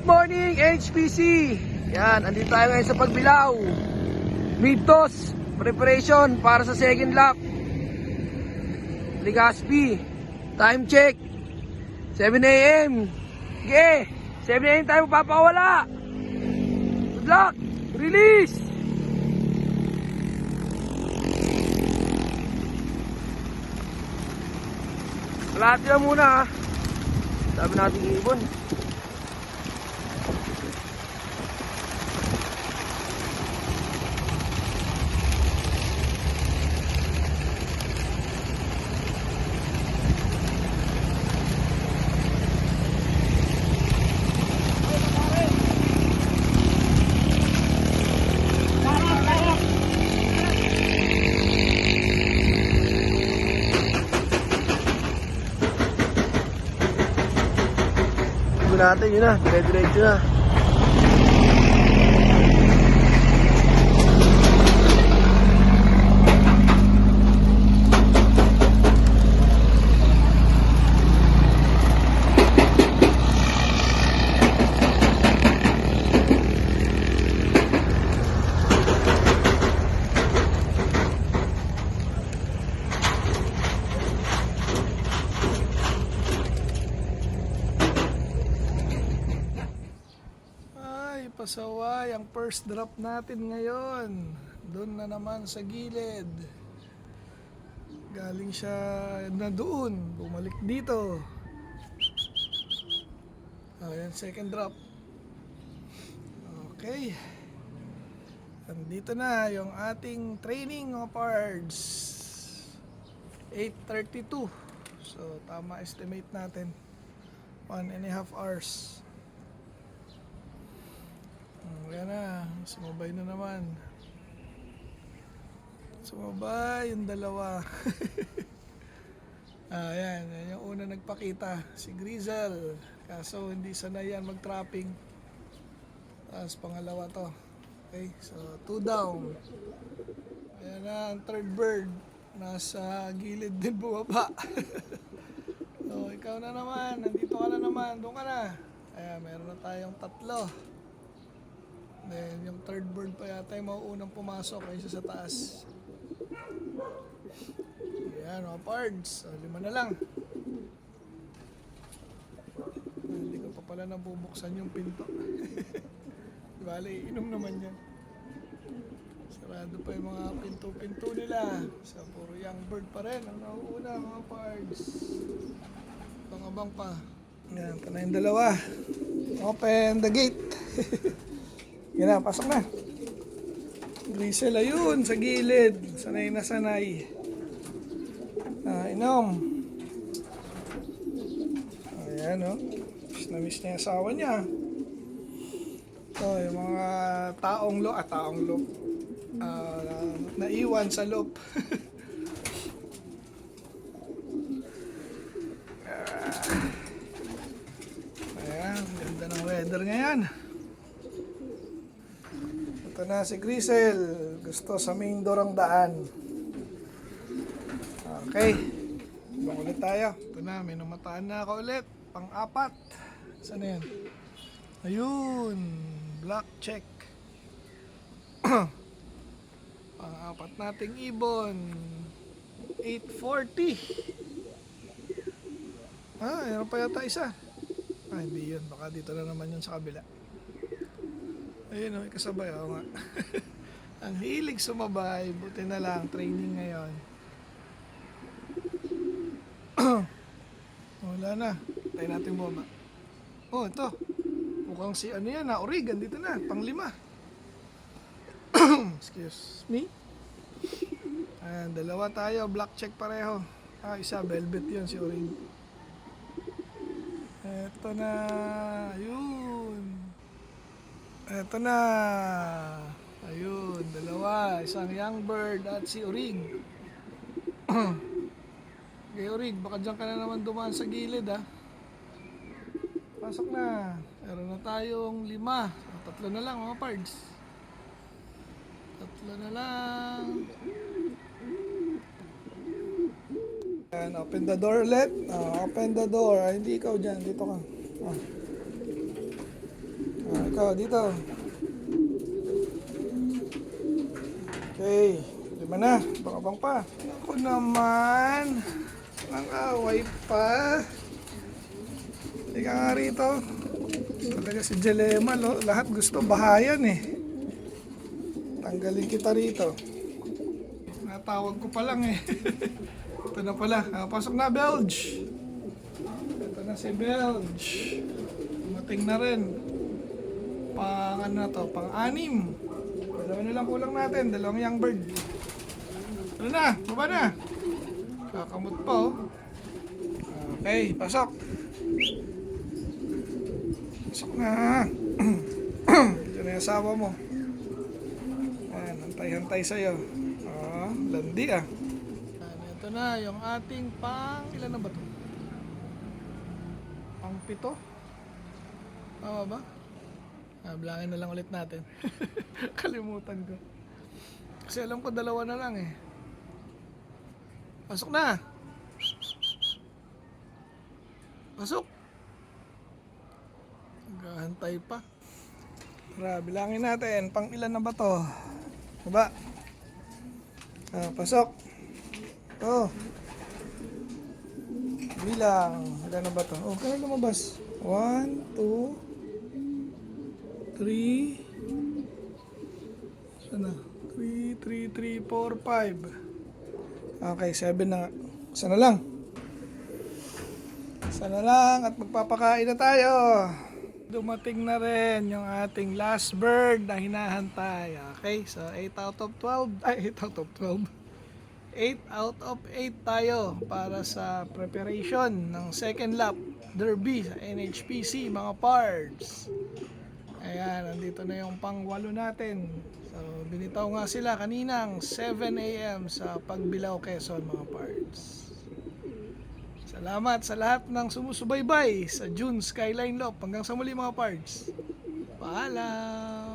Good morning, HPC! Yan, andito tayo ngayon sa Pagbilao. Mid-toss, preparation para sa second lap. Legazpi, time check, 7 AM. Sige, 7 AM tayo papawala. Good luck! Release! Kalahati lang muna ha. Sabi natin ibon. Natin yun na, diretso na. Pasaway ang first drop natin ngayon. Doon na naman sa gilid. Galing siya na doon, bumalik dito. Ayan, second drop. Okay. Andito na yung ating training of parts. 8:32. So tama estimate natin 1.5 hours. Ayan na, sumabay na naman. Sumabay yung dalawa. Ayan, yan yung una nagpakita, si Grizzle. Kaso hindi sanay yan mag-trapping. Tapos pangalawa to. Okay, so 2 down. Ayan na, ang third bird. Nasa gilid din bumaba. So ikaw na naman, nandito ka na naman, doon ka na. Ayan, meron na tayong 3. Then, yung third bird pa yata yung mauunang pumasok kaysa sa taas. Ayan, mga pards. 5 na lang. Hindi ko pa pala nabubuksan yung pinto. Bale, inom naman yan. Sarado pa yung mga pinto-pinto nila. So, puro young bird pa rin ang nauuna, mga pards. Abang-abang pa. Ayan, ito na yung dalawa. Open the gate. Yan na, pasok na. Grizzle, ayun, sa gilid. Sanay na sanay. Inom. Ayan, o. Miss na miss niya yung asawa niya. Ito, yung mga taong loop. Naiwan sa loop. Ayan, ganda ng weather ngayon. Ito na si Grizzle. Gusto sa main door ang daan. Okay. Ibang ulit tayo. Ito na, may namataan na ako ulit. Pang-4. Saan na yan? Ayun. Black check. Pang-4 nating ibon. 840. Meron pa yata isa. Hindi yun. Baka dito na naman yun sa kabila. Ayun o, kasabay ako nga. Ang hilig sumabay, buti na lang, training ngayon. Wala na, tayo natin bumaba. Oh, ito. Mukhang si ano yan, Oregon, dito na, pang-5. Excuse me. Ayan, dalawa tayo, black check pareho. Isa, velvet yun, si Oregon. Ito na, ayun. Eto na. Ayun, dalawa. Isang young bird at si Orig. Okay, Orig, baka dyan ka na naman dumaan sa gilid, ha. Pasok na. Meron na tayong 5. 3 na lang, mga pards. 3 na lang. And open the door ulit. Open the door. Hindi ikaw dyan. Dito ka. Ikaw, dito. Okay, 5 na. Bang pa. Ako naman. Ang away pa. Ika nga rito. Talaga si Jelema, lahat gusto bahayan eh. Tanggalin kita rito. Natawag ko pa lang eh. Ito na pala. Pasok na, Belge. Ito na si Belge. Dumating na rin. Pang ano to, pang-6. Dalawa na lang kulang natin, 2 young bird. Ano na, baba na. Kakamot pa oh. Okay, pasok. Pasok na. Ito na yung asawa mo. Ayan, hantay-hantay sa'yo. Landi ah. Ito na yung ating ilan na ba ito? Pang 7? Tama ba? Bilangin na lang ulit natin. Kalimutan ko. Kasi alam ko 2 na lang eh. Pasok na! Pasok! Gahantay pa. Tara, bilangin natin. Pang ilan na ba to? Baba. Pasok. Oh. Bilang. Ilan na ba to? Oh, kaya lumabas. 1, 2, 3. Sana? 3, 4, 5. Okay, 7 na nga. Sana lang. Sana lang at magpapakain na tayo. Dumating na rin yung ating last bird na hinahantay. Okay, so 8 out of 12. Ay, 8 out of 12. 8 out of 8 tayo para sa preparation ng second lap derby sa NHPC mga pards. Ayan, nandito na yung pang-8 natin. So, binitaw nga sila kaninang 7 AM sa Pagbilao, Quezon mga pards. Salamat sa lahat ng sumusubaybay sa June Skyline Loop. Hanggang sa muli mga pards. Paalam!